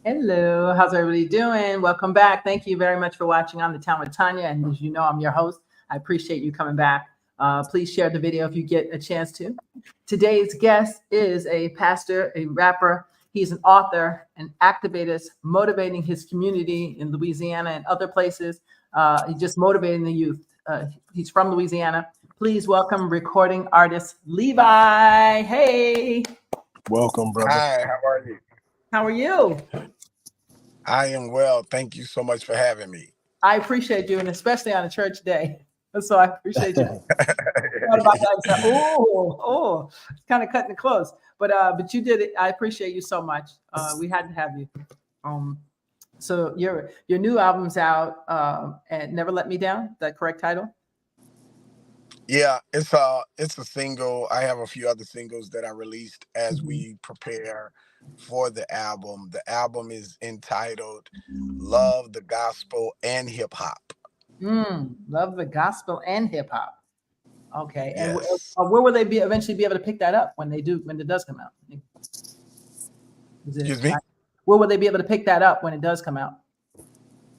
Hello, how's everybody doing? Welcome back. Thank you very much for watching on the Town with Tanya. And as you know, I'm your host. I appreciate you coming back. Please share the video if you get a chance to. Today's guest is a pastor, a rapper. He's an author, an activist, motivating his community in Louisiana and other places. He's just motivating the youth. He's from Louisiana. Please welcome recording artist Levi. Hey, Welcome, brother. Hi, how are you? how are you? I am well. Thank you so much for having me. I appreciate you, and especially on a church day. So I appreciate you. Thought about that. And said, oh, it's kind of cutting it close. But you did it. I appreciate you so much. We had to have you. Um, so your new album's out, and Never Let Me Down. Is that correct title? Yeah, it's a single. I have a few other singles that I released as Mhm. we prepare for the album. The album is entitled Love the Gospel and Hip Hop. Love the gospel and hip hop. Okay, and Yes. where will they be eventually be able to pick that up when they do when it does come out? Is it Excuse me? where will they be able to pick that up when it does come out?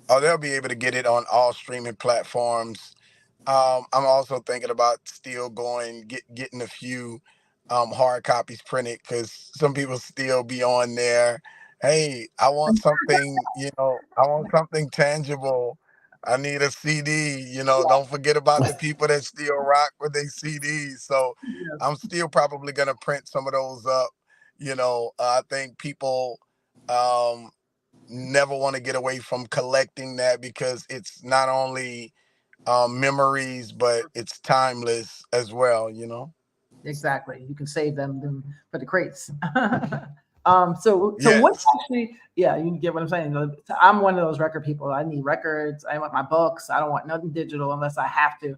Oh, they'll be able to get it on all streaming platforms. I'm also thinking about still getting a few hard copies printed because some people still be on there. Hey, I want something tangible. I need a CD. Don't forget about the people that still rock with their CDs. So Yes. I'm still probably gonna print some of those up. I think people um, never want to get away from collecting that because it's not only memories, but it's timeless as well. Exactly. You can save them for the crates. So what Yes. actually? Yeah, you get what I'm saying. I'm one of those record people. I need records. I want my books. I don't want nothing digital unless I have to.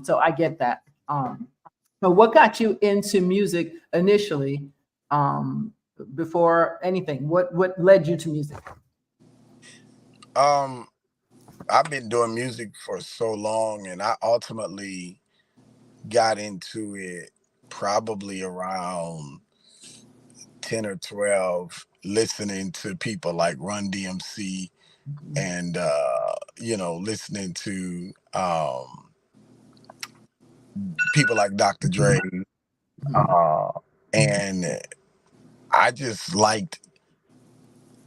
So I get that. But what got you into music initially? Um, Before anything, what led you to music? Um, I've been doing music for so long, and I ultimately got into it probably around 10 or 12, listening to people like Run DMC and, listening to people like Dr. Dre. Uh, and I just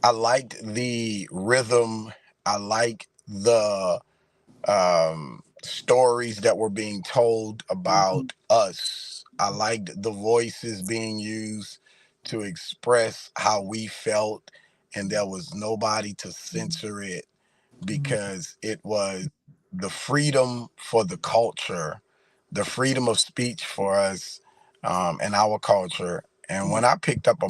I liked the rhythm. I liked the stories that were being told Mhm. about us. I liked the voices being used to express how we felt, and there was nobody to censor it Mhm. because it was the freedom for the culture, the freedom of speech for us and our culture. And Mhm. when I picked up a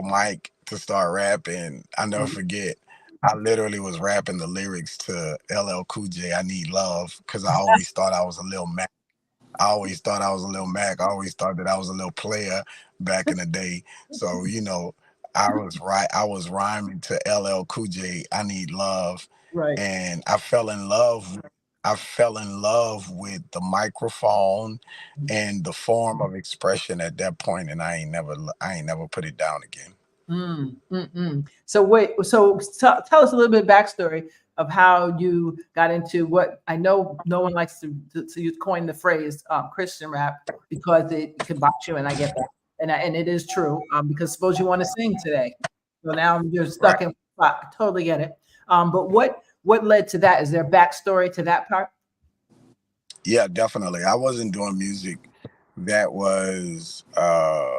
mic to start rapping, I never forget. I literally was rapping the lyrics to LL Cool J, "I Need Love," because I always thought I was a little Mac. I always thought I was a little Mac. I always thought that I was a little player back in the day. So I was rhyming to LL Cool J, "I Need Love," Right. and I fell in love with the microphone and the form of expression at that point, and I ain't never put it down again. So wait, tell us a little bit backstory of how you got into what I know no one likes to use coin the phrase Christian rap because it can box you, and I get that, and it is true because suppose you want to sing today, so now you're Right. stuck in. I totally get it. But what led to that? Is there backstory to that part? Yeah, definitely. That was uh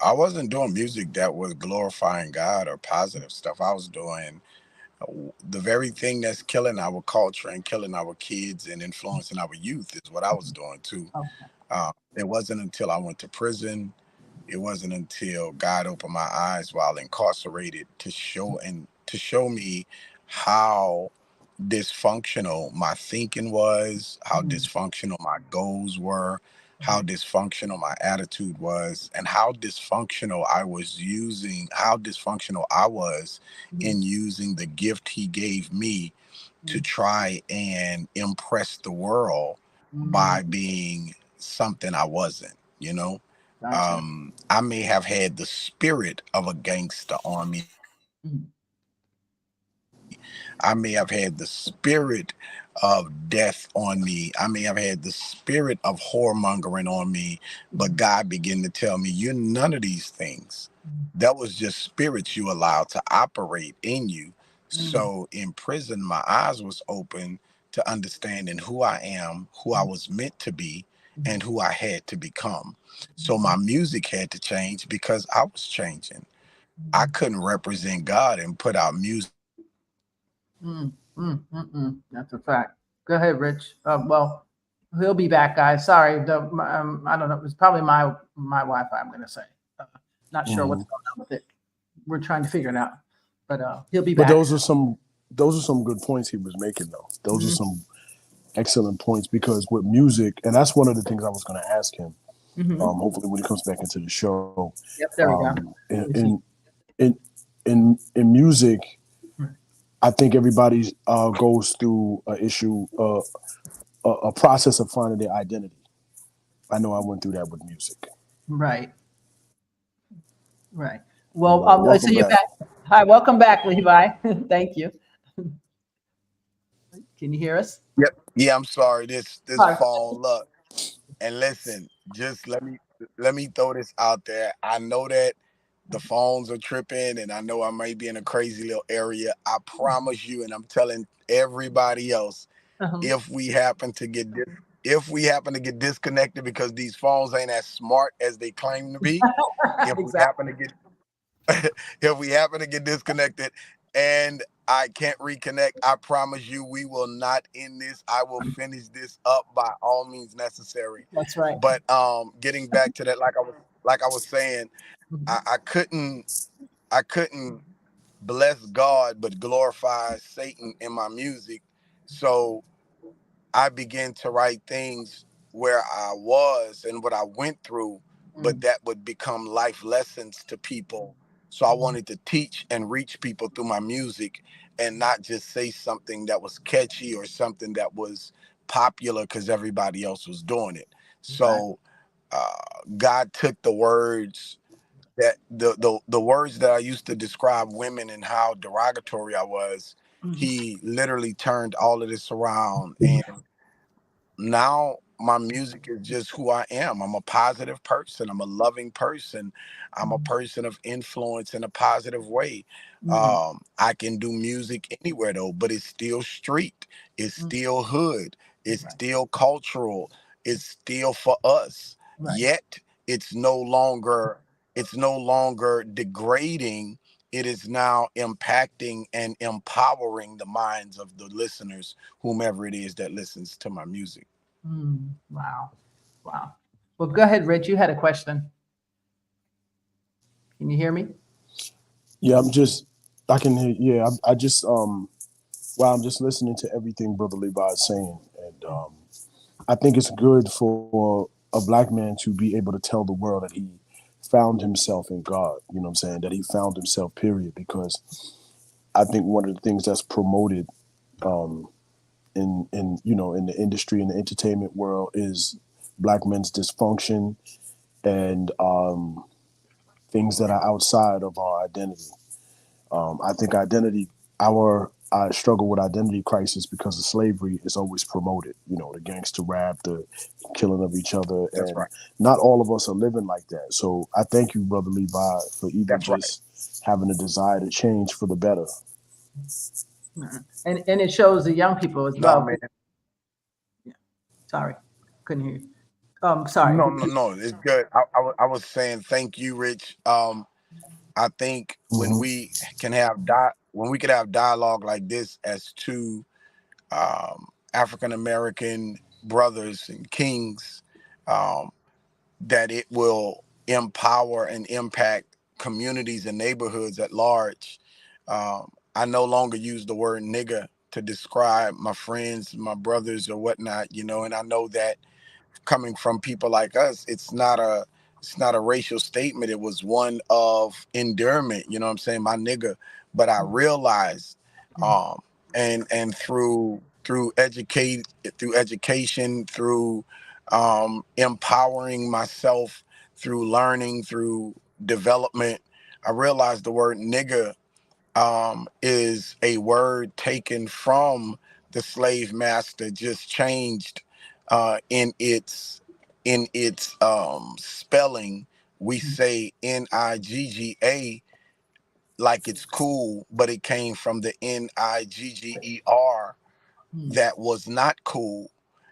I wasn't doing music that was glorifying God or positive stuff. I was doing the very thing that's killing our culture and killing our kids and influencing our youth is what I was doing too. Oh, It wasn't until I went to prison. It wasn't until God opened my eyes while incarcerated to show me how dysfunctional my thinking was, how mm, dysfunctional my goals were, how dysfunctional my attitude was, and how dysfunctional I was mm, in using the gift he gave me to mm, try and impress the world mm, by being something I wasn't, you know? Gotcha. I may have had the spirit of a gangster on me. Mm, I may have had the spirit of death on me. I may have had the spirit of whoremongering on me. But mm, God began to tell me, you're none of these things. mm, That was just spirits you allowed to operate in you. mm, So in prison, my eyes was open to understanding who I am, who I mm, was meant to be, mm, and who I had to become. So mm, my music had to change because I was changing. I mm, couldn't represent God and put out music. That's a fact. Go ahead, Rich. Well, he'll be back, guys. Sorry, I don't know. It's probably my Wi-Fi. I'm gonna say. Uh, Not sure what's Mhm. going on with it. We're trying to figure it out, but he'll be But back. those are some good points he was making though. Those are Hmm. some excellent points because with music, and that's one of the things I was going to ask him. Hmm. Hopefully, when he comes back into the show, Yep, there we go. in Let me see. in music, Right. I think everybody goes through a process of finding their identity. I know I went through that with music. Right. Right. Well, But so welcome you're back. back. Hi, welcome back, Levi. Thank you. Can you hear us? Yep. Yeah, I'm sorry. This Hi. phone. Look, and listen. Just let me throw this out there. I know that the phones are tripping, and I know I might be in a crazy little area. I promise you, and I'm telling everybody else, Uh-huh. if we happen to get disconnected because these phones ain't as smart as they claim to be, if we Exactly. happen to get if we happen to get disconnected and I can't reconnect, I promise you we will not end this. I will finish this up by all means necessary. That's right. But getting back to that, like I was saying, Mhm. I couldn't bless God but glorify Satan in my music. So I began to write things where I was and what I went through, but Mm, that would become life lessons to people. So I mm, wanted to teach and reach people through my music and not just say something that was catchy or something that was popular because everybody else was doing it. exactly. So uh, God took the words that the words that I used to describe women and how derogatory I was. Mhm. He literally turned all of this around, and now my music is just who I am. I'm a positive person. I'm a loving person. I'm a Mhm. person of influence in a positive way. Mm, I can do music anywhere though, but it's still street. It's mm, still hood. It's right. still cultural. It's still for us. Right. Yet it's no longer degrading. It is now impacting and empowering the minds of the listeners, whomever it is that listens to my music. Wow. Wow. Well, go ahead, Rich. You had a question. Can you hear me? Yeah, I can hear. Yeah, I just wow, I'm just listening to everything Brother Levi is saying, and I think it's good for a black man to be able to tell the world that he found himself in God. You know what I'm saying? That he found himself. Period. Because I think one of the things that's promoted um, in in the industry in the entertainment world is black men's dysfunction and things that are outside of our identity. I think our I struggle with identity crisis because of slavery is always promoted. You know, the gangster rap, the killing of each other, That's and right. not all of us are living like that. So I thank you, Brother Levi, for even That's right. just having a desire to change for the better. And it shows the young people as No, well. man. Yeah. Sorry, couldn't hear you. Sorry. No, no, no. It's good. I was saying thank you, Rich. I think when Hmm. we could have dialogue like this as two African American brothers and kings, um, that it will empower and impact communities and neighborhoods at large. I no longer use the word nigga to describe my friends, my brothers, or whatnot, and I know that coming from people like us, it's not a racial statement. It was one of endearment, you know what I'm saying, my nigga. But I realized, um and through education, through empowering myself, through learning, through development, I realized the word nigga is a word taken from the slave master, just changed in its spelling. We say Nigga like it's cool, but it came from the Nigger that was not cool.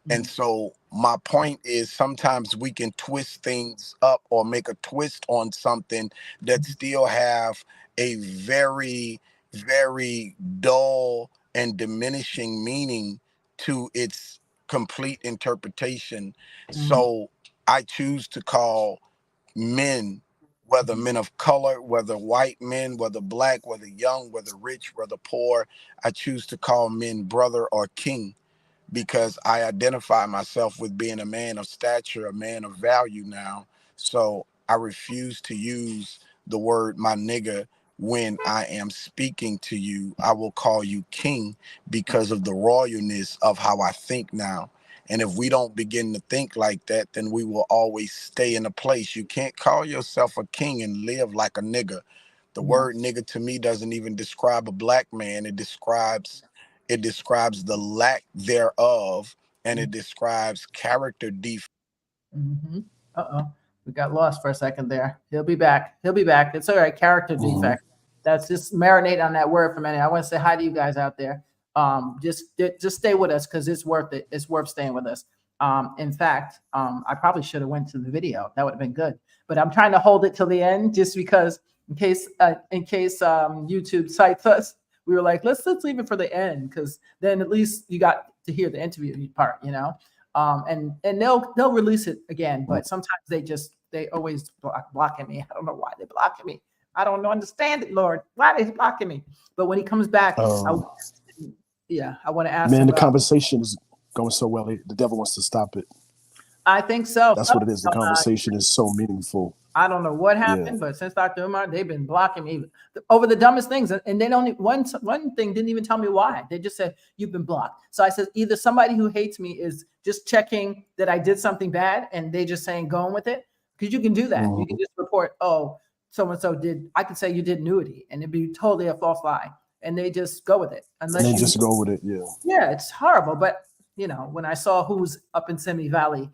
And so my point is sometimes we can twist things up or make a twist on something that still have a very, very dull and diminishing meaning to its complete interpretation. So I choose to call men, whether men of color, whether white men, whether black, whether young, whether rich, whether poor, I choose to call men brother or king, because I identify myself with being a man of stature, a man of value now. So I refuse to use the word my nigga when I am speaking to you. I will call you king because of the royalness of how I think now. And if we don't begin to think like that, then we will always stay in a place. You can't call yourself a king and live like a nigga. The word nigga to me doesn't even describe a black man. It describes the lack thereof, and it describes character defect. Uh-oh. We got lost for a second there. He'll be back. He'll be back. It's all right. Character defect. That's just marinate on that word for a minute. I want to say hi to you guys out there. Just stay with us because it's worth it. It's worth staying with us. In fact, I probably should have went to the video. That would have been good. But I'm trying to hold it till the end just because in case YouTube cites us, we were like, let's leave it for the end because then at least you got to hear the interview part, you know. And they'll release it again, but sometimes they always blocking me. I don't know why they're blocking me. I don't understand it, Lord. Why are they blocking me? But when he comes back, I want to ask man, him the conversation is going so well. The devil wants to stop it. I think so. That's what it is. The conversation is so meaningful. I don't know what happened, but since Dr. Umar, they've been blocking me over the dumbest things. And they don't, one thing didn't even tell me why. They just said, you've been blocked. So I said, either somebody who hates me is just checking that I did something bad and they just saying, going with it. Because you can do that. You can just report, oh, so-and-so did, I could say you did nudity and it'd be totally a false lie. And they just go with it. Unless and they just go with it, Yeah, it's horrible. But, you know, when I saw who's up in Simi Valley,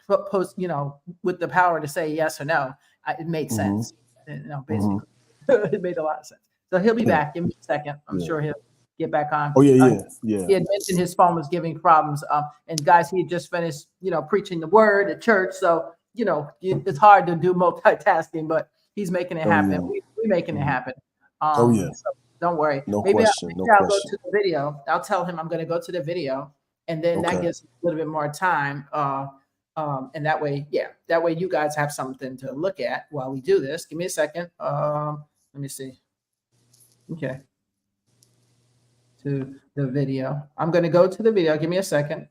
post, you know, with the power to say yes or no, it made sense. You know, basically, it made a lot of sense. So he'll be back. Give me a second. I'm sure he'll get back on. Oh yeah. He had mentioned his phone was giving problems. And guys, he had just finished, you know, preaching the word at church. So you know, it's hard to do multitasking, but he's making it happen. We're making it happen. So don't worry. Maybe I'll go to the video. I'll tell him I'm going to go to the video, and then that gives a little bit more time. And that way, you guys have something to look at while we do this. Give me a second. Let me see. Okay. To the video. I'm going to go to the video. Give me a second.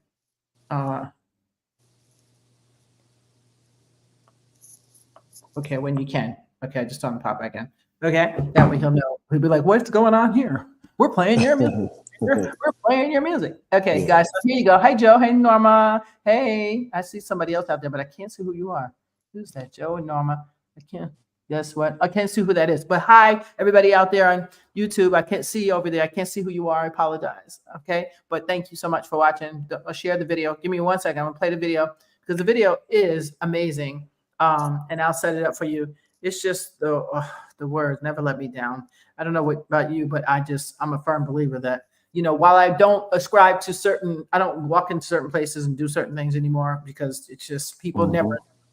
Okay, when you can. Okay, just tell him to pop back in. Okay, that way he'll know. He'll be like, what's going on here? We're playing your music. We're playing your music. Okay, guys, so here you go. Hey, Joe. Hey, Norma. Hey, I see somebody else out there, but I can't see who you are. Who's that, Joe and Norma? I can't. Guess what? I can't see who that is. But hi, everybody out there on YouTube. I can't see you over there. I can't see who you are. I apologize. Okay, but thank you so much for watching. I'll share the video. Give me 1 second. I'm going to play the video because the video is amazing. And I'll set it up for you. It's just the words never let me down. I don't know what about you, but I'm a firm believer that, you know, while I don't ascribe to I don't walk into certain places and do certain things anymore because it's just people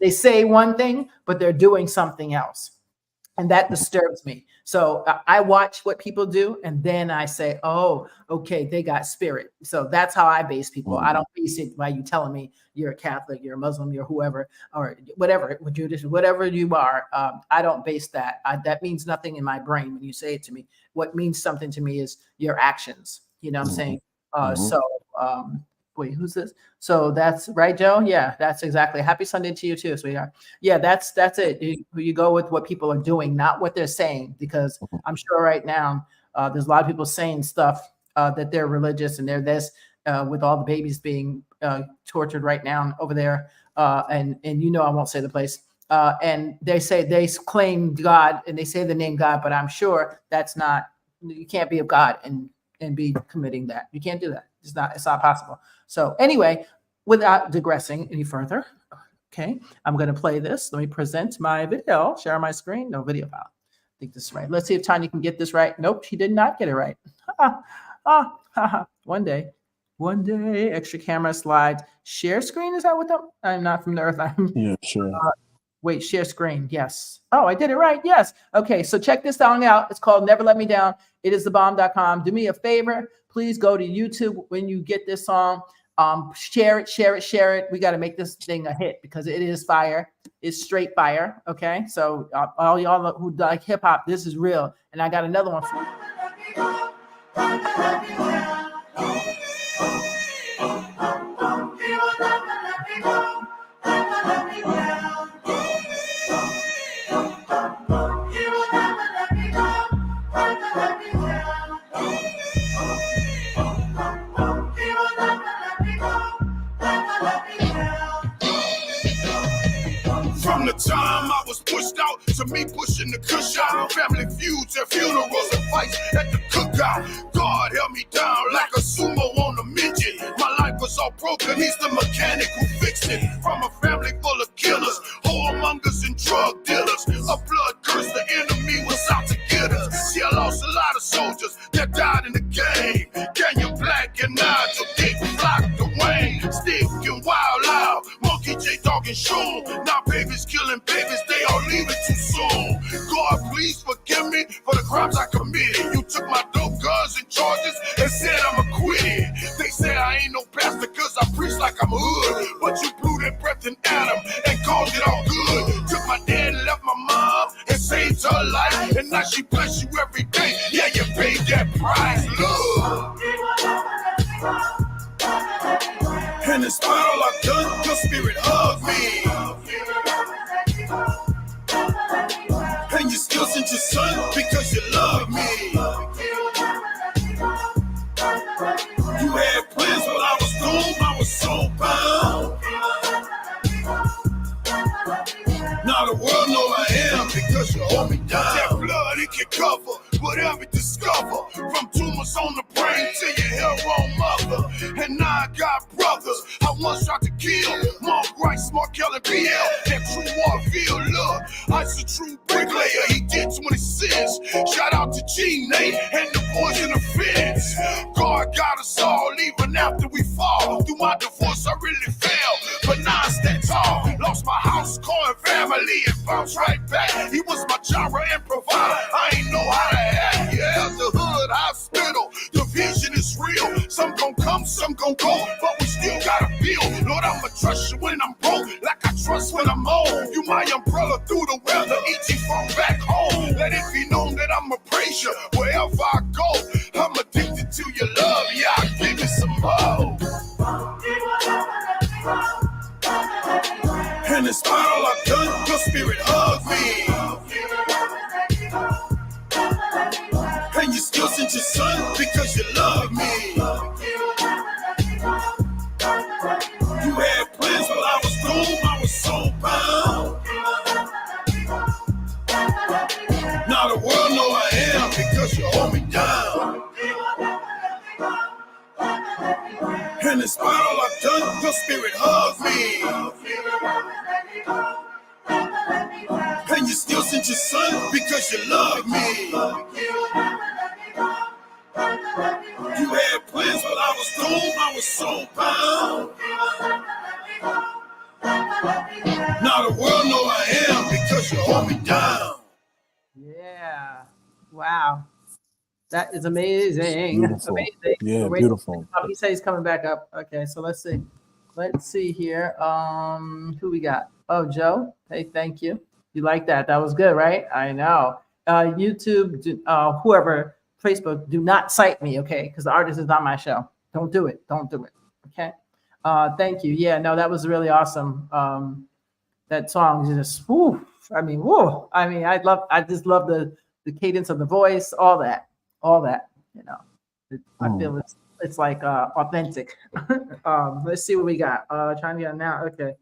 they say one thing, but they're doing something else. And that disturbs me. So I watch what people do, and then I say, oh, okay, they got spirit. So that's how I base people. I don't base it by you telling me you're a Catholic, you're a Muslim, you're whoever, or whatever, Judas, whatever you are. I don't base that. That means nothing in my brain when you say it to me. What means something to me is your actions. You know what I'm saying? Wait, who's this? So that's right, Joe. Yeah, that's exactly. Happy Sunday to you too, sweetheart. Yeah, that's it. You go with what people are doing, not what they're saying, because I'm sure right now there's a lot of people saying stuff that they're religious and they're this with all the babies being tortured right now over there. And you know, I won't say the place. and they say they claim God and they say the name God, but I'm sure that's not, you can't be of God and be committing that. You can't do that. It's not possible. So anyway, without digressing any further, okay, I'm going to play this. Let me present my video, share my screen. No video file. I think this is right. Let's see if Tanya can get this right. Nope, she did not get it right. One day, extra camera slides. Share screen, is that what I'm not from the earth. Yeah, sure. Wait, share screen. Yes. Oh, I did it right. Yes. Okay. So check this song out. It's called Never Let Me Down. It is thebomb.com. Do me a favor. Please go to YouTube when you get this song. Share it. We got to make this thing a hit because it is fire. It's straight fire. Okay. So all y'all who like hip hop, this is real. And I got another one for you. From the time I was pushed out to me pushing the cush out, family feuds at funerals and fights at the cookout. God held me down like a sumo on a midget. My life was all broken, he's the mechanic who fixed it. From a family full of killers, whoremongers and drug dealers. A blood curse, the enemy was out to get us. See, I lost a lot of soldiers that died in the game. Canyon Black and Nigel Dick, Flock, Dwayne, Stick and Wild Loud, Monkey J, Dog and Shoom. Now babies killing babies, they all leaving too soon. God, please forgive me for the crimes I committed. You took my dope guns and charges and said I'm acquitted. They say I ain't no pastor cause I preach like I'm hood, but you blew that breath in Adam and called it all good. Took my dad and left my mom and saved her life, and now she bless you every day. Yeah, you paid that price. Look. And in spite of all I've done, your spirit hugged me. And you still sent your son because you love me. You had plans while I was gone, I was so bound. Now the world know I am because you hold me down. That blood, it can cover whatever discover. From tumors on the brain to your hero mother. And now I got brothers I once tried to kill. Mark Rice, Markel, and BL. That true Warfield, look. I's a true bricklayer, he did 20 sins. Shout out to G-Nate and the boys in the fence. God got us all, even after we fall. Through my divorce, I really fell, but now I stand tall. Lost my house, car, and family, and bounced right back. He was my genre and provider. I ain't know how to act. Yeah, the hood, hospital, the vision is real. Some gon' come, some gon' go, but we still gotta build. Lord, I'ma trust you when I'm broke, like I trust when I'm old. You my umbrella through the weather, E.T. from back home. Let it be known that I'ma praise you wherever I go. I'm addicted to your love, yeah, give me some more. And in spite of all I've done, your spirit hugged me. And you still sent your son because you love me. You had plans while I was gone, I was so bound. Now the world know I am because you hold me down. And in spite of all I've done, your spirit hugs me. And you still sent your son because you love me. You had plans while I was gone, I was so bound. Now the world know I am because you hold me down. Yeah. Wow. That is amazing. Beautiful. Amazing. Yeah, Wait, beautiful. he said he's coming back up. Okay, so let's see. Let's see here. Who we got? Oh, Joe. Hey, thank you. You like that? That was good, right? I know. YouTube, whoever, Facebook, do not cite me, okay? Because the artist is on my show. Don't do it. Don't do it. Okay. Thank you. Yeah, no, that was really awesome. That song is just whoo. I mean, whoa. I mean, I just love the cadence of the voice, all that, you know. I feel it's like authentic. Let's see what we got. Trying to get now. Okay.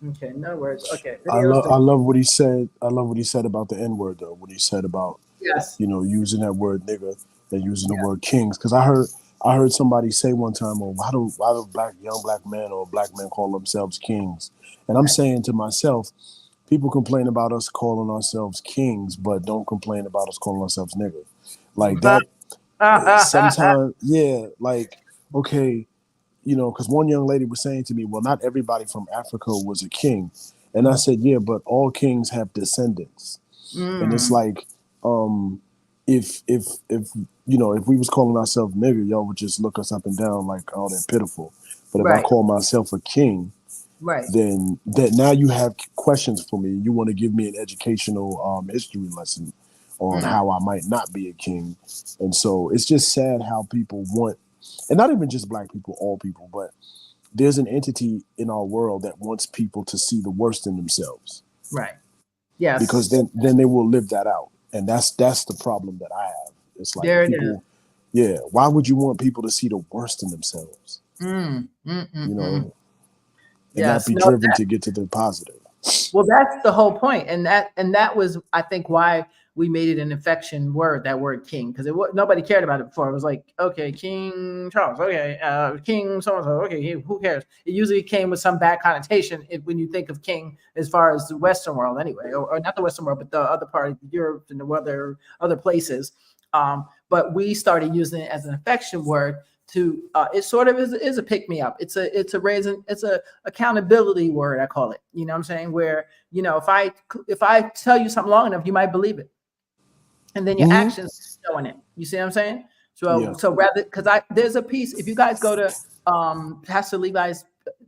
Okay, no words. Okay, I videos. love what he said. I love what he said about the N word though. What he said about Yes. using that word nigga and using the word kings. Because I heard somebody say one time, well, why do young black men or black men call themselves kings? And I'm saying to myself, people complain about us calling ourselves kings, but don't complain about us calling ourselves nigga. Like that sometimes, yeah, like, okay, because one young lady was saying to me, well, not everybody from Africa was a king. And I said, yeah, but all kings have descendants. And it's like, if if we was calling ourselves nigger, y'all would just look us up and down like, oh, they're pitiful. But if I Right. call myself a king, Right. then that now you have questions for me. You want to give me an educational history lesson on how I might not be a king. And so it's just sad how people want, and not even just black people, all people, but there's an entity in our world that wants people to see the worst in themselves. Right. Yes. Because then they will live that out. And that's the problem that I have. It's like There it people, yeah, why would you want people to see the worst in themselves? is. And Yes. not be driven to get to the positive. Well, that's the whole point, and that was, I think, why we made it an affection word. That word king, because nobody cared about it before. It was like, okay, King Charles, okay, King so and so, okay, who cares? It usually came with some bad connotation when you think of king, as far as the Western world, anyway, or not the Western world, but the other part of Europe and the other places. But we started using it as an affection word. It sort of is a pick me up. It's a accountability word, I call it. You know what I'm saying? Where, if I tell you something long enough, you might believe it, and then your actions showing it. You see what I'm saying? So rather, because there's a piece. If you guys go to Pastor Levi's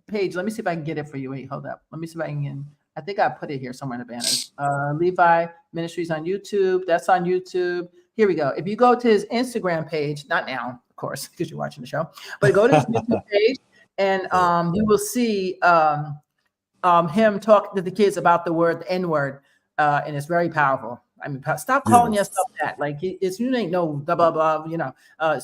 page, let me see if I can get it for you. Wait, hold up. Let me see if I can. I think I put it here somewhere in the banners. Levi Ministries on YouTube. That's on YouTube. Here we go. If you go to his Instagram page, not now, of course, because you're watching the show, but go to his YouTube page, and you will see him talking to the kids about the word N-word, and it's very powerful. I mean, stop calling yourself that. Like, you ain't no blah blah blah,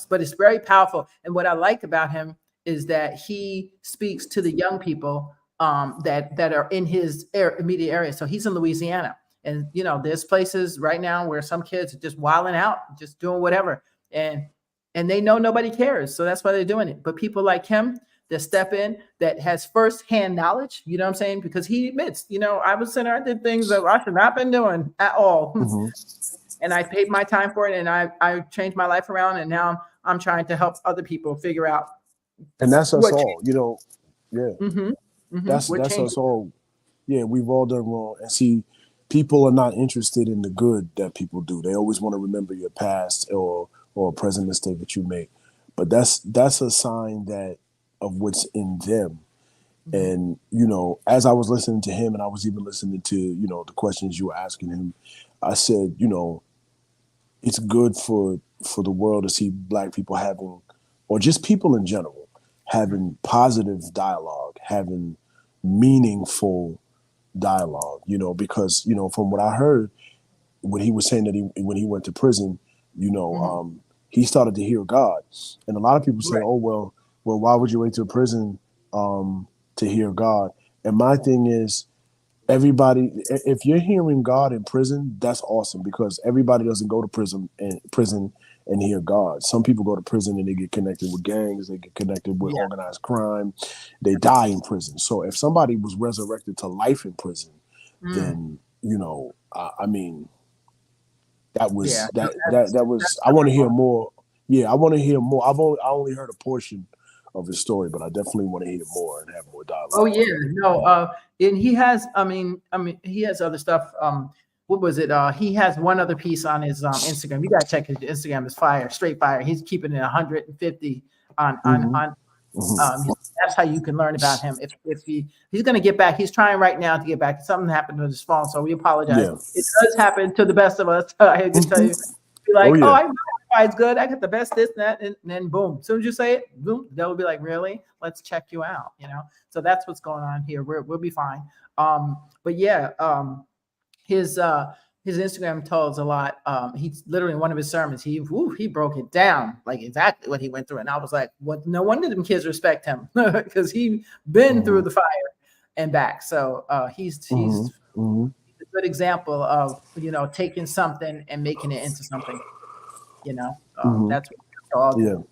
but it's very powerful. And what I like about him is that he speaks to the young people that are in his immediate area. So he's in Louisiana. And, there's places right now where some kids are just wilding out, just doing whatever. And they know nobody cares. So that's why they're doing it. But people like him that step in, that has firsthand knowledge, you know what I'm saying? Because he admits, I was sitting there, I did things that I should not have been doing at all. And I paid my time for it. And I changed my life around. And now I'm trying to help other people figure out. And that's us all, yeah. That's us all. Yeah, we've all done wrong. And see, people are not interested in the good that people do. They always want to remember your past or a present mistake that you made. But that's a sign of what's in them. And, as I was listening to him, and I was even listening to, the questions you were asking him, I said, it's good for the world to see Black people having, or just people in general, having positive dialogue, having meaningful dialogue, because, from what I heard, when he was saying that when he went to prison, he started to hear God. And a lot of people say, oh, well, why would you wait till prison to hear God? And my thing is, everybody, if you're hearing God in prison, that's awesome, because everybody doesn't go to prison and hear God. Some people go to prison and they get connected with gangs, they get connected with organized crime, they die in prison. So if somebody was resurrected to life in prison, then I mean, that was that was. I want to hear more. Yeah, I want to hear more. I only heard a portion of his story, but I definitely want to hear more and have more dialogue. Oh yeah, no, and he has. I mean, he has other stuff. What was it? He has one other piece on his Instagram. You gotta check his Instagram. It's fire, straight fire. He's keeping it 150 on. That's how you can learn about him. If he's gonna get back, he's trying right now to get back. Something happened with his phone, so we apologize. Yeah. It does happen to the best of us. I can tell you. Be like, I know it's good. I got the best this and that, and then boom. As soon as you say it, boom, they'll be like, really? Let's check you out. So that's what's going on here. We'll be fine. But yeah, his Instagram tells a lot. He's literally in one of his sermons, he broke it down, like exactly what he went through. And I was like, what? No wonder them kids respect him, because he been through the fire. and back. So he's Mm-hmm. a good example of, taking something and making it into something. That's what all Yeah.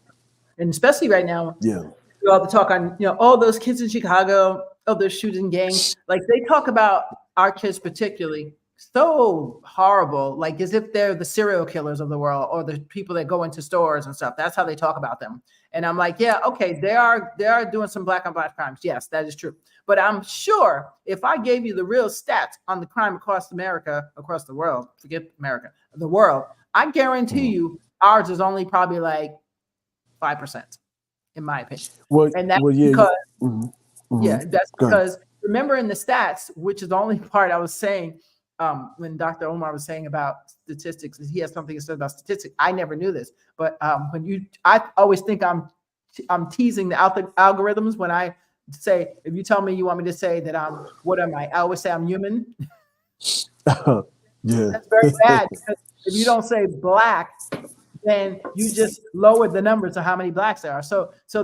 and especially right now, Yeah. all the talk on, all those kids in Chicago, those shooting gangs, like they talk about our kids particularly so horrible, like as if they're the serial killers of the world or the people that go into stores and stuff. That's how they talk about them. And I'm like, yeah, okay, they are doing some black on black crimes. Yes, that is true. But I'm sure if I gave you the real stats on the crime across the world, forget America, the world, I guarantee you ours is only probably like 5%. In my opinion. And that's because, that's because remember in the stats, which is the only part I was saying when Dr. Omar was saying about statistics, he has something to say about statistics. I never knew this, but I always think I'm teasing the algorithms when I say, if you tell me you want me to say that what am I? I always say I'm human. Yeah. That's very bad because if you don't say black, then you just lowered the numbers of how many blacks there are. So the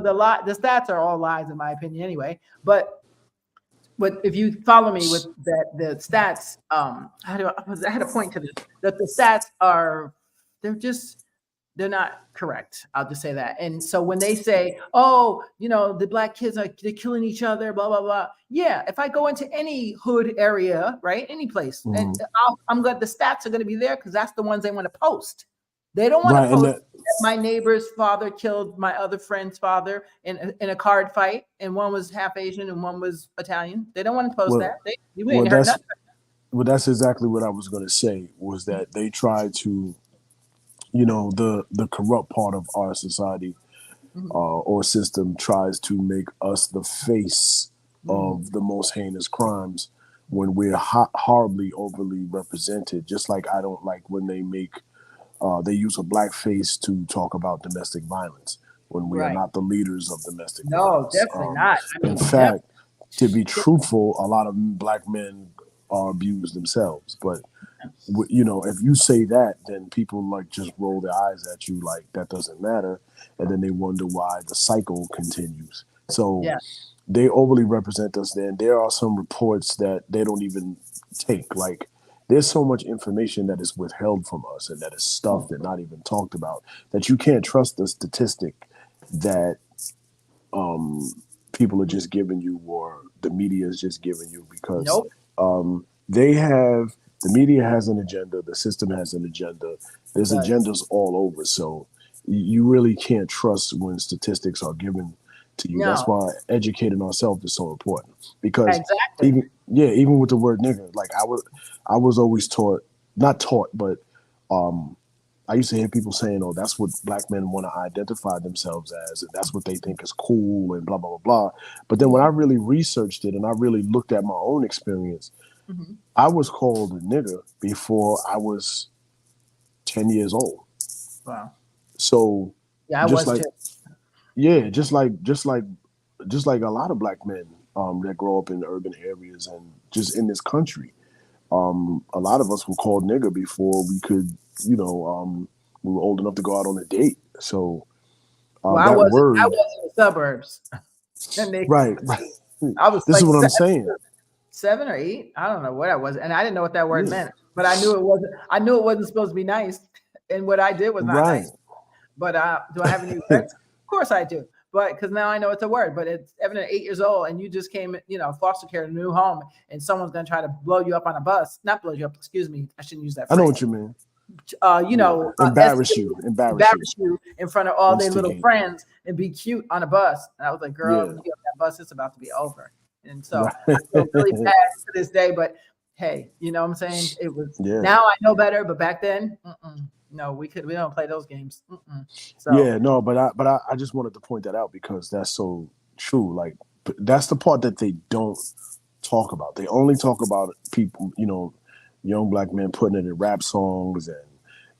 stats are all lies in my opinion anyway. But if you follow me with that, the stats, I had a point to this, that the stats they're not correct. I'll just say that. And so when they say, oh, the black kids they're killing each other, blah, blah, blah. Yeah. If I go into any hood area, right, any place, and the stats are going to be there because that's the ones they want to post. They don't want to post that my neighbor's father killed my other friend's father in a card fight, and one was half Asian and one was Italian. They don't want to post that. You ain't heard nothing. Well, that's exactly what I was going to say, was that they try to, the corrupt part of our society or system tries to make us the face of the most heinous crimes when we're horribly overly represented. Just like I don't like when they use a black face to talk about domestic violence when we are not the leaders of domestic violence. No, definitely not. In fact, to be truthful, a lot of black men are abused themselves. But, if you say that, then people just roll their eyes at you like that doesn't matter. And then they wonder why the cycle continues. So they overly represent us there. And there are some reports that they don't even take. Like, there's so much information that is withheld from us and that is stuffed and not even talked about that you can't trust the statistic that people are just giving you or the media is just giving you because the media has an agenda, the system has an agenda. There's agendas all over. So you really can't trust when statistics are given to you. That's why educating ourselves is so important because even with the word nigger, like I was always not taught, but I used to hear people saying, oh, that's what black men want to identify themselves as, and that's what they think is cool and blah, blah, blah, blah. But then when I really researched it and I really looked at my own experience, I was called a nigger before I was 10 years old. Wow. So just like a lot of black men that grow up in urban areas and just in this country, a lot of us were called nigger before we could, we were old enough to go out on a date. So I was in the suburbs. Right. I was. This is what I'm saying. 7 or 8, I don't know what I was, and I didn't know what that word meant. But I knew it wasn't. I knew it wasn't supposed to be nice, and what I did was not nice. But do I have any regrets? Of course I do. But because now I know it's a word. But it's evident 8 years old, and you just came, foster care in a new home, and someone's gonna try to blow you up on a bus. Not blow you up. Excuse me. I shouldn't use that phrase. I know what you mean. Embarrass you in front of all their little friends and be cute on a bus. And I was like, girl, you get on that bus, it's about to be over. And so I feel really bad to this day, but hey, you know what I'm saying? It was now I know better, but back then, no, we don't play those games. So but I just wanted to point that out because that's so true. Like that's the part that they don't talk about. They only talk about people, young black men putting it in rap songs and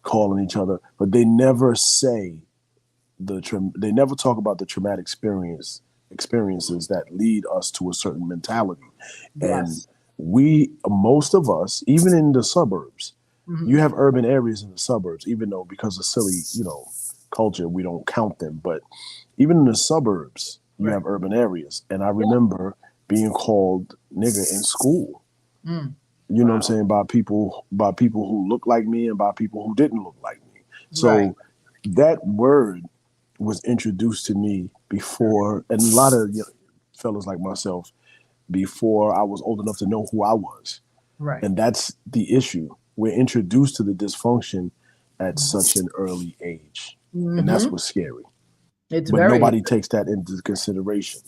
calling each other, but they never say they never talk about the traumatic experiences that lead us to a certain mentality. And most of us, even in the suburbs, you have urban areas in the suburbs, even though because of silly, culture, we don't count them. But even in the suburbs, you have urban areas. And I remember being called nigger in school. Mm. You know what I'm saying? By people who look like me and by people who didn't look like me. So Right. that word was introduced to me before, and a lot of fellas like myself, before I was old enough to know who I was. Right. And that's the issue. We're introduced to the dysfunction at such an early age. And that's what's scary. It's But very. nobody takes that into consideration.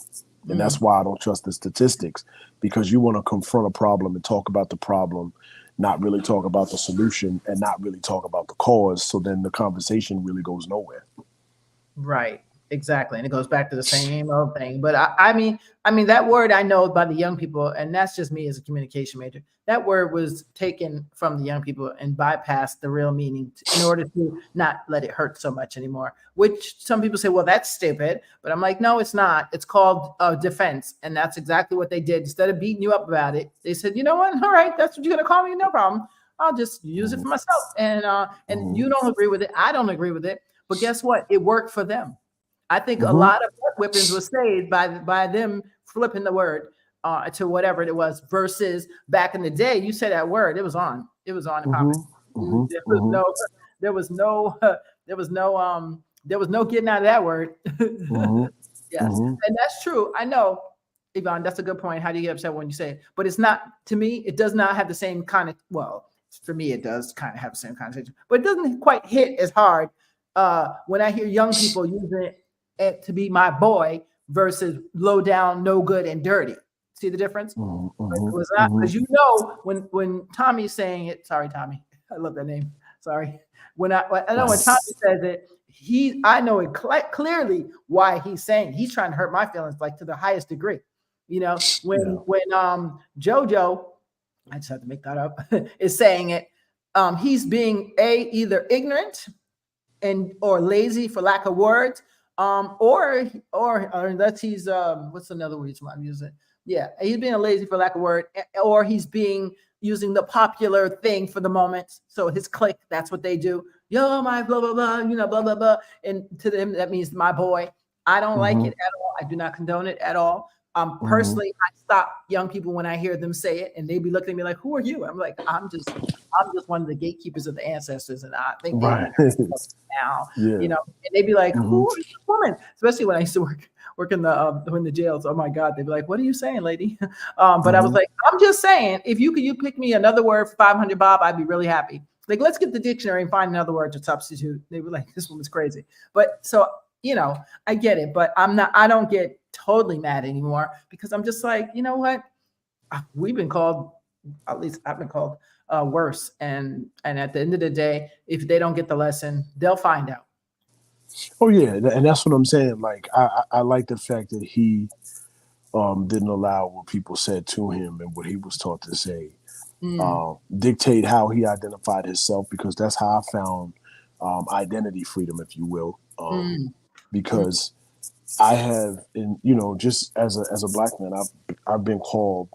And that's why I don't trust the statistics, because you want to confront a problem and talk about the problem, not really talk about the solution and not really talk about the cause. So then the conversation really goes nowhere. Right. Exactly. And it goes back to the same old thing. But I mean, that word I know by the young people, and that's just me as a communication major. That word was taken from the young people and bypassed the real meaning in order to not let it hurt so much anymore, which some people say, well, that's stupid. But I'm like, no, it's not. It's called defense. And that's exactly what they did. Instead of beating you up about it, they said, you know what? All right, that's what you're going to call me. No problem. I'll just use it for myself. And you don't agree with it. I don't agree with it. But guess what? It worked for them. I think a lot of whippings was saved by them flipping the word to whatever it was. Versus back in the day, you said that word, it was on. It was on and popping. There was no getting out of that word. Yes, and that's true. I know, Yvonne. That's a good point. How do you get upset when you say it? But it's not, to me. It does not have the same kind of. Well, for me, it does kind of have the same connotation, but it doesn't quite hit as hard when I hear young people using it to be my boy versus low down, no good, and dirty. See the difference? It was not, because when Tommy's saying it. Sorry, Tommy. I love that name. Sorry. When Tommy says it, I know it clearly why he's saying. He's trying to hurt my feelings, like, to the highest degree. You know, when JoJo, I just have to make that up, is saying it, he's being either ignorant or lazy, for lack of words, or unless he's what's another word I'm using? Yeah, he's being lazy, for lack of word, or he's using the popular thing for the moment. So his clique, that's what they do. Yo, my blah blah blah, blah blah blah, and to them that means my boy. I don't like it at all. I do not condone it at all. Personally, I stop young people when I hear them say it, and they be looking at me like, "Who are you?" I'm like, I'm just one of the gatekeepers of the ancestors, and I think now, and they'd be like, "Who is this woman?" Especially when I used to work in the jails. Oh my God, they'd be like, "What are you saying, lady?" But I was like, "I'm just saying, if you pick me another word for 500 bob, I'd be really happy. Like, let's get the dictionary and find another word to substitute." They were like, "This woman's crazy," but so. I get it, but I don't get totally mad anymore, because I'm just like, you know what? We've been called, at least I've been called worse. And at the end of the day, if they don't get the lesson, they'll find out. Oh yeah. And that's what I'm saying. Like, I like the fact that he didn't allow what people said to him and what he was taught to say dictate how he identified himself, because that's how I found identity freedom, if you will. Because I have, just as a black man, I've been called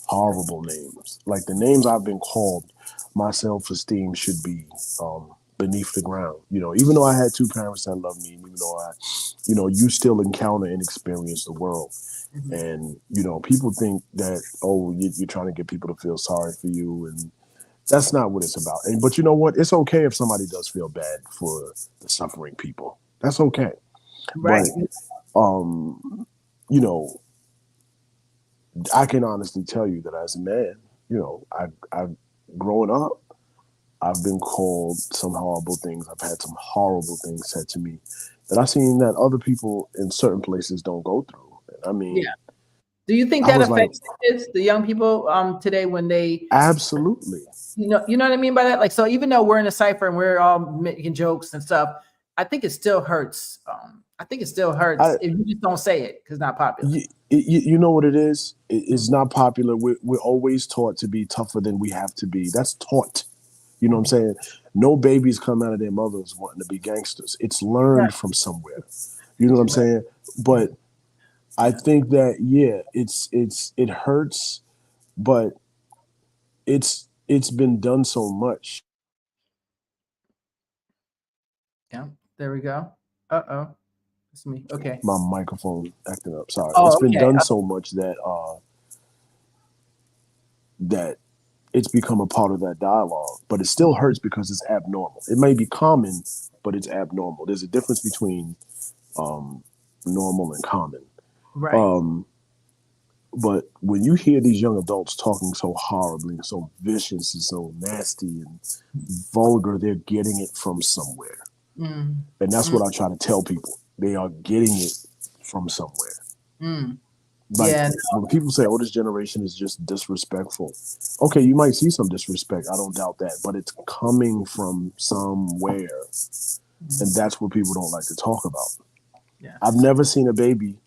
horrible names. Like, the names I've been called, my self-esteem should be beneath the ground. Even though I had two parents that loved me, even though you still encounter and experience the world. And, people think that, you're trying to get people to feel sorry for you, and that's not what it's about. But you know what? It's okay if somebody does feel bad for the suffering people. That's okay. Right. But, I can honestly tell you that as a man, I've grown up, I've been called some horrible things. I've had some horrible things said to me that I've seen that other people in certain places don't go through. I mean, yeah. Do you think that affects the young people today when they absolutely? You know what I mean by that? Like, so even though we're in a cipher and we're all making jokes and stuff, I think it still hurts. If you just don't say it, because it's not popular. You know what it is? It's not popular. We're always taught to be tougher than we have to be. That's taught. You know what I'm saying? No babies come out of their mothers wanting to be gangsters. It's learned from somewhere. You know what I'm saying? But I think that it hurts, but it's been done so much. Yeah, there we go. It's me. Okay. My microphone acting up. Sorry. Oh, It's been okay. done so much that that it's become a part of that dialogue, but it still hurts because it's abnormal. It may be common, but it's abnormal. There's a difference between normal and common. Right. But when you hear these young adults talking so horribly and so vicious and so nasty and vulgar, they're getting it from somewhere. Mm. And that's what I try to tell people. They are getting it from somewhere. Mm. Like Yeah. when people say, "Oh, this generation is just disrespectful," okay, you might see some disrespect. I don't doubt that, but it's coming from somewhere, and that's what people don't like to talk about. Yeah. I've never seen a baby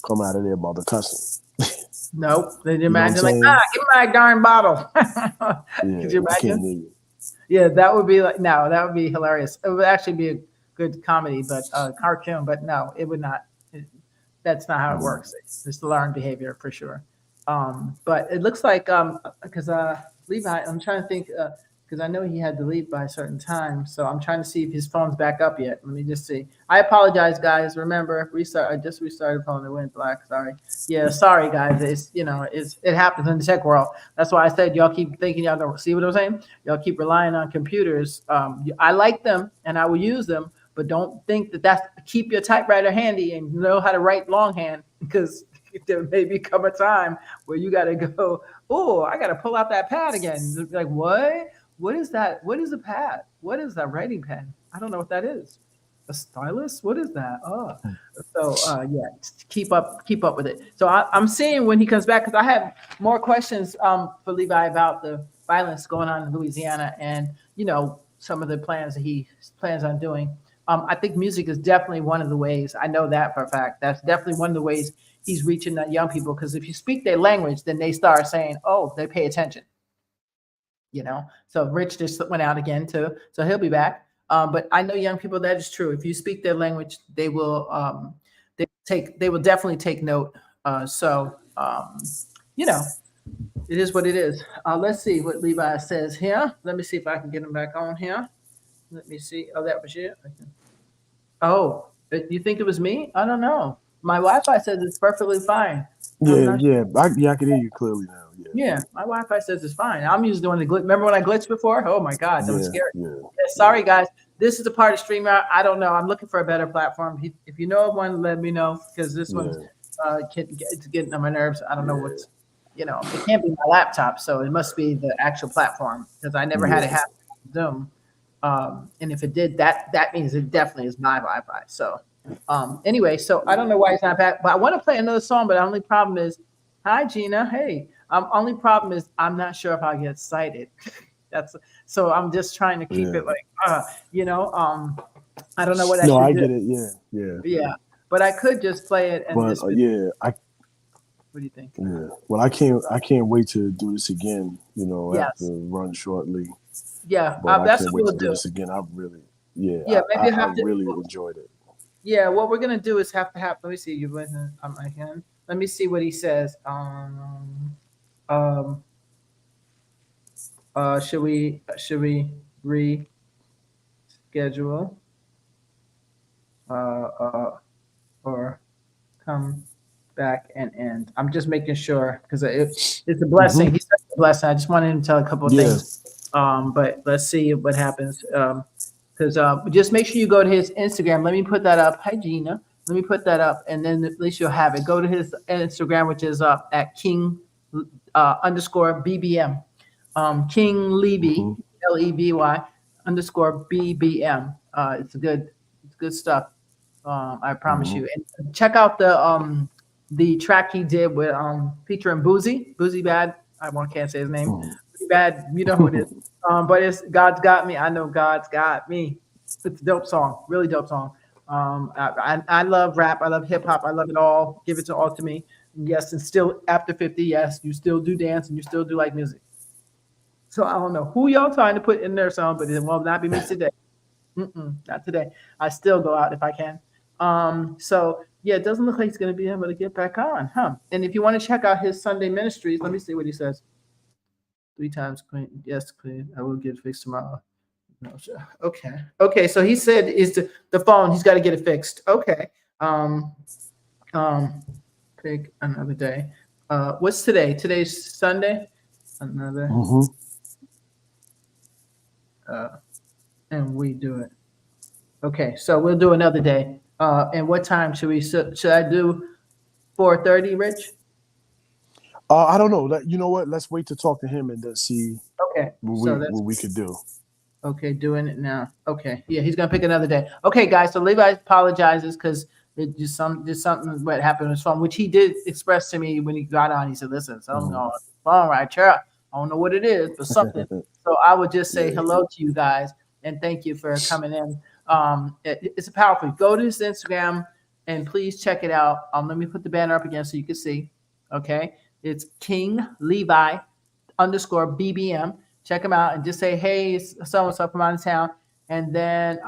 come out of their mother cussing. Nope. They You know what I'm imagine like, saying? give me my darn bottle. Yeah, Could you I can't imagine? hear you. Yeah, that would be like, no, that would be hilarious. It would actually be a good comedy, but cartoon, but no, it would not. That's not how it works. It's the learned behavior for sure. But it looks like because Levi, I'm trying to think because I know he had to leave by a certain time, so I'm trying to see if his phone's back up yet. Let me just see. I apologize, guys. Remember, restart. I just restarted phone. It went black. Sorry. Yeah, sorry, guys. It's it happens in the tech world. That's why I said y'all keep thinking y'all gonna see what I'm saying. Y'all keep relying on computers. I like them and I will use them. But don't think that's keep your typewriter handy and know how to write longhand because there may become a time where you got to go, oh, I got to pull out that pad again. Like, what? What is that? What is a pad? What is that writing pen? I don't know what that is. A stylus? What is that? Oh, so yeah, keep up with it. So I'm seeing when he comes back because I have more questions for Levi about the violence going on in Louisiana and some of the plans that he plans on doing. I think music is definitely one of the ways. I know that for a fact. That's definitely one of the ways he's reaching the young people. Because if you speak their language, then they start saying, "Oh, they pay attention." So Rich just went out again too, so he'll be back. But I know young people, that is true. If you speak their language, they will definitely take note. It is what it is. Let's see what Levi says here. Let me see if I can get him back on here. Let me see. Oh, that was you. Oh, you think it was me? I don't know. My Wi-Fi says it's perfectly fine. Yeah, I can hear you clearly now. Yeah, my Wi-Fi says it's fine. I'm usually doing the glitch. Remember when I glitched before? Oh my God, that was scary. Yeah. Sorry, guys. This is a part of StreamYard. I don't know. I'm looking for a better platform. If you know of one, let me know because this one's it's getting on my nerves. I don't know what's, it can't be my laptop, so it must be the actual platform because I never had it happen on Zoom. And if it did, that means it definitely is my Wi-Fi. So anyway, so I don't know why it's not back, but I want to play another song. But the only problem is, hi Gina, hey. Only problem is I'm not sure if I get cited. So I'm just trying to keep it like I don't know what I should do. I get it. Yeah. But I could just play it and what do you think? Yeah. Well, I can't wait to do this again. I have to run shortly. Yeah, but that's I can't what wait we'll to do this again. I really, I really enjoyed it. Yeah, what we're gonna do is have to have. Let me see. You listen on my hand. Let me see what he says. Should we reschedule? Or come back and end. I'm just making sure because it's a blessing. He's such a blessing. I just wanted him to tell a couple of things. But let's see what happens. Because just make sure you go to his Instagram. Let me put that up. Hi, Gina. Let me put that up, and then at least you'll have it. Go to his Instagram, which is at King _BBM. King Levy, Levy _BBM. It's good stuff. I promise you. And check out the track he did with featuring Boozy Bad. I can't say his name. Boozy Bad, you know who it is. But it's God's Got Me. I know God's got me. It's a dope song, really dope song. I love rap. I love hip hop. I love it all. Give it all to me. Yes, and still after 50, yes, you still do dance and you still do like music. So I don't know who y'all trying to put in their song, but it will not be me today. Not today. I still go out if I can. So yeah, it doesn't look like he's going to be able to get back on, huh? And if you want to check out his Sunday ministries, let me see what he says. 3 times clean. Yes, clean. I will get it fixed tomorrow. No, sure. Okay. So he said is the phone. He's got to get it fixed. Okay. Um, Pick another day. What's today? Today's Sunday. Another. Mm-hmm. And we do it. Okay, so we'll do another day. And what time should we? Should I do 4:30, Rich? I don't know. You know what? Let's wait to talk to him and then see Okay, what we could do. Okay, doing it now. Okay, yeah, he's gonna pick another day. Okay, guys. So Levi apologizes because it just something what happened was fun, which he did express to me when he got on. He said, "Listen, something's going on the phone right here. I don't know what it is, but something." So I would just say hello to you guys and thank you for coming in. It's a powerful. Go to his Instagram and please check it out. Let me put the banner up again so you can see. Okay, it's King Levi _ BBM. Check him out and just say, hey, so and so from out of town. And then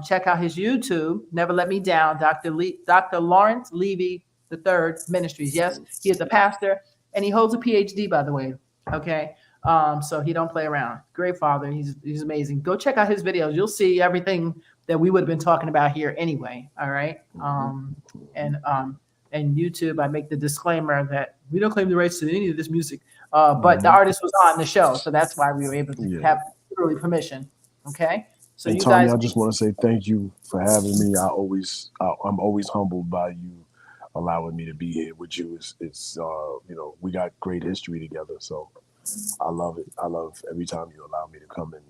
check out his YouTube, Never Let Me Down, Dr. Lawrence Levy III Ministries. Yes, he is a pastor and he holds a PhD, by the way. Okay. So he don't play around. Great father. He's amazing. Go check out his videos. You'll see everything that we would have been talking about here anyway. All right. And YouTube, I make the disclaimer that we don't claim the rights to any of this music. But the artist was on the show, so that's why we were able to have literally permission. Okay, so and you Tanya, guys, I just want to say thank you for having me. I'm always humbled by you allowing me to be here with you. It's we got great history together, so I love it. I love every time you allow me to come in.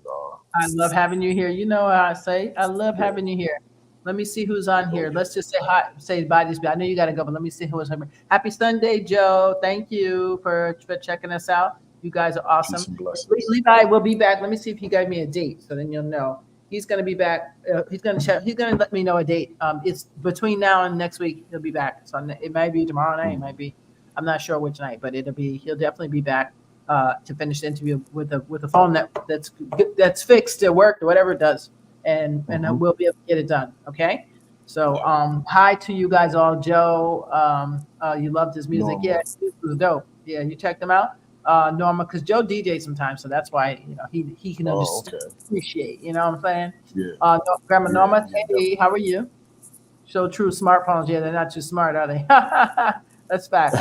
I love having you here. You know what I say? I love having you here. Let me see who's on here. Let's just say hi, say bye to this. I know you got to go, but let me see who's on here. Happy Sunday, Joe. Thank you for checking us out. You guys are awesome. Levi will be back. Let me see if he gave me a date, so then you'll know. He's going to be back. He's going to check. He's going to let me know a date. It's between now and next week. He'll be back. So it might be tomorrow night. It might be. I'm not sure which night, but it'll be. He'll definitely be back to finish the interview with a phone that's fixed to work or whatever it does. And we'll be able to get it done. Okay. So hi to you guys all. Joe, you loved his music. Norma. Yeah, it was dope. Yeah, you checked him out. Norma, because Joe DJs sometimes, so that's why he can understand, appreciate. You know what I'm saying? Yeah. Grandma Norma, hey, how are you? So true. Smartphones, yeah, they're not too smart, are they? That's fact.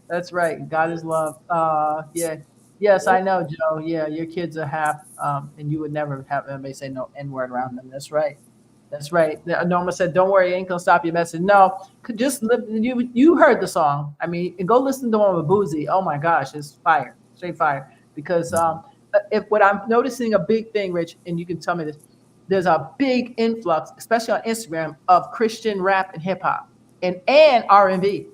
That's right. God is love. Yeah. Yes, I know, Joe. Yeah, your kids are half, and you would never have anybody say no N-word around them. That's right. That's right. Norma said, "Don't worry, it ain't gonna stop your message." No, just you heard the song. I mean, and go listen to one with Boozy. Oh my gosh, it's fire, straight fire. Because if what I'm noticing a big thing, Rich, and you can tell me this, there's a big influx, especially on Instagram, of Christian rap and hip hop and R&B.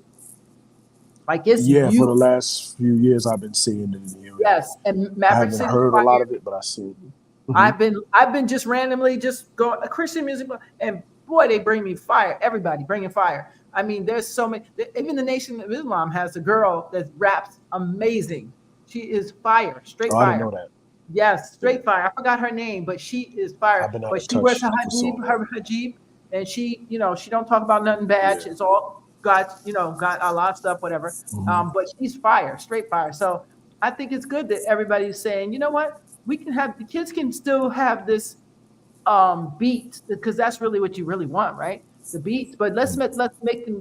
Like it's for the last few years I've been seeing it in here. Yes, and I haven't heard a lot of it, but I've seen it. Mm-hmm. I've been just randomly just going Christian music, and boy, they bring me fire. Everybody bringing fire. I mean, there's so many. Even the Nation of Islam has a girl that raps amazing. She is fire, straight fire. I didn't know that. Yes, straight fire. I forgot her name, but she is fire. But she wears her hijab, and she don't talk about nothing bad. It's all got a lot of stuff, whatever. Mm-hmm. But she's fire, straight fire. So I think it's good that everybody's saying, you know what, we can have the kids can still have this beat, because that's really what you really want, right? The beats. But let's make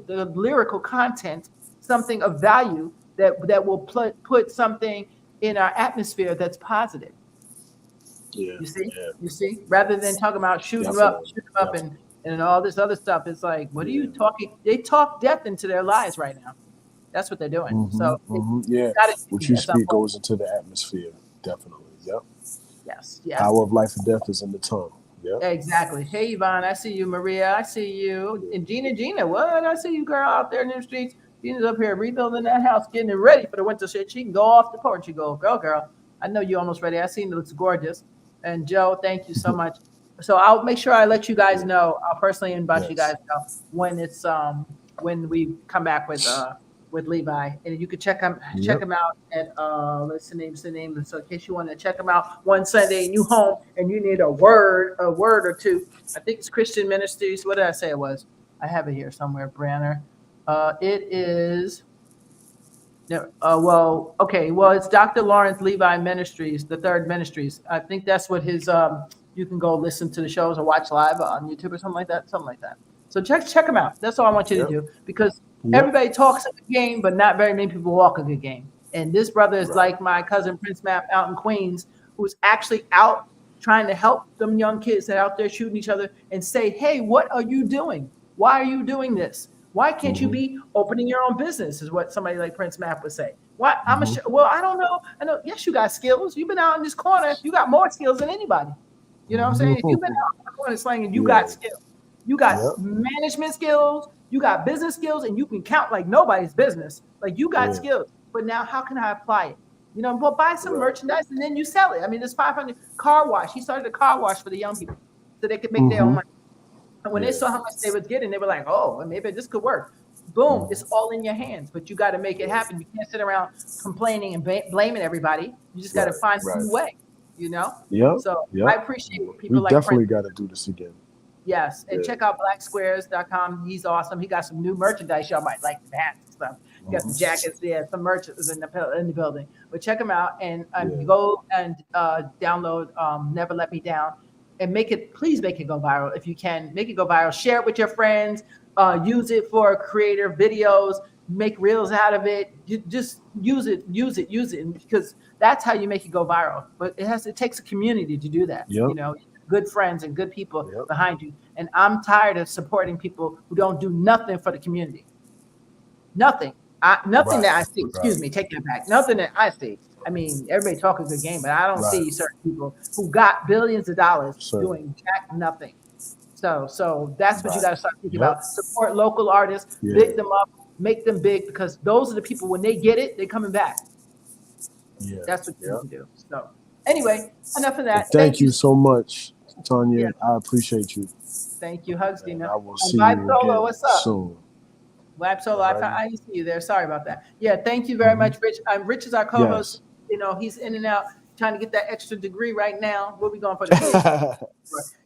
the lyrical content something of value that will put something in our atmosphere that's positive. Yeah. You see, rather than talking about shooting them up and all this other stuff. It's like, what are you talking? They talk death into their lives right now. That's what they're doing. Mm-hmm, so what you speak goes into the atmosphere. Definitely. Yep. Yes. Power of life and death is in the tongue. Yep. Exactly. Hey, Yvonne, I see you. Maria, I see you. And Gina, what? I see you, girl, out there in the streets. Gina's up here rebuilding that house, getting it ready for the winter shit. She can go off the porch. You go, girl. I know you're almost ready. I seen it looks gorgeous. And Joe, thank you so much. So I'll make sure I let you guys know. I'll personally invite you guys know when it's when we come back with Levi, and you can check him out at what's the name. So in case you want to check him out one Sunday and you home and you need a word or two, I think it's Christian Ministries. What did I say it was? I have it here somewhere, Branner. It is. It's Dr. Lawrence Levi Ministries, the Third Ministries. I think that's what his. You can go listen to the shows or watch live on YouTube or something like that. So check them out. That's all I want you to do, because Yep. everybody talks a good game, but not very many people walk a good game. And this brother is like my cousin Prince Map out in Queens, who's actually out trying to help them young kids that are out there shooting each other and say, hey, what are you doing? Why are you doing this? Why can't you be opening your own business? Is what somebody like Prince Map would say. Why? Well, I don't know. I know. Yes, you got skills. You've been out in this corner. You got more skills than anybody. You know what I'm saying? If you've been out in the corner slanging, you got skills. You got management skills. You got business skills, and you can count like nobody's business. Like you got skills. But now, how can I apply it? You know, well, buy some merchandise and then you sell it. I mean, there's 500 car wash. He started a car wash for the young people so they could make their own money. And when they saw how much they was getting, they were like, oh, maybe this could work. Boom, it's all in your hands, but you got to make it happen. You can't sit around complaining and blaming everybody. You just got to find a new way, you know? So I appreciate people like definitely Prince. got to do this again. Yes, and check out blacksquares.com. He's awesome. He got some new merchandise. Y'all might like the hats and stuff. He got some jackets there, some merch is in the building. But check him out and go and download Never Let Me Down and please make it go viral if you can. Make it go viral. Share it with your friends. Use it for creative videos. Make reels out of it. You just use it, because that's how you make it go viral. But it takes a community to do that. You know, good friends and good people behind you. And I'm tired of supporting people who don't do nothing for the community. Nothing. Nothing that I see. Excuse me, take that back. Nothing that I see. I mean, everybody talk a good game, but I don't see certain people who got billions of dollars doing nothing. So that's what you got to start thinking about. Support local artists, big them up, make them big, because those are the people, when they get it, they're coming back. That's what you need to do. So anyway, enough of that. Thank you so much, Tanya. I appreciate you. Thank you. Hugs, Dina. I will see you again what's up? soon. Vibe Solo, I didn't see you there. Sorry about that. Yeah, thank you very much, Rich. Rich is our co-host. You know, he's in and out trying to get that extra degree right now. Where we going for the PhD?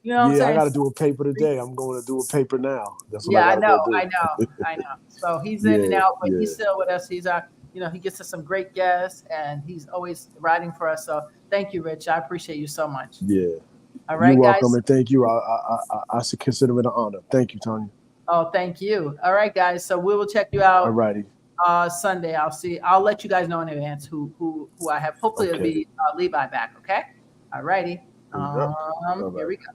You know what I'm saying? I got to do a paper today. I'm going to do a paper now. That's what I know. So he's in and out, but he's still with us. He's our, he gets us some great guests, and he's always writing for us. So thank you, Rich. I appreciate you so much. Yeah. All right, You're guys. welcome, and thank you. I should consider it an honor. Thank you, Tanya. Oh, thank you. All right, guys. So we will check you out. All righty. Sunday. I'll let you guys know in advance who I have. Hopefully it'll be Levi back. Okay. All righty. Here we go.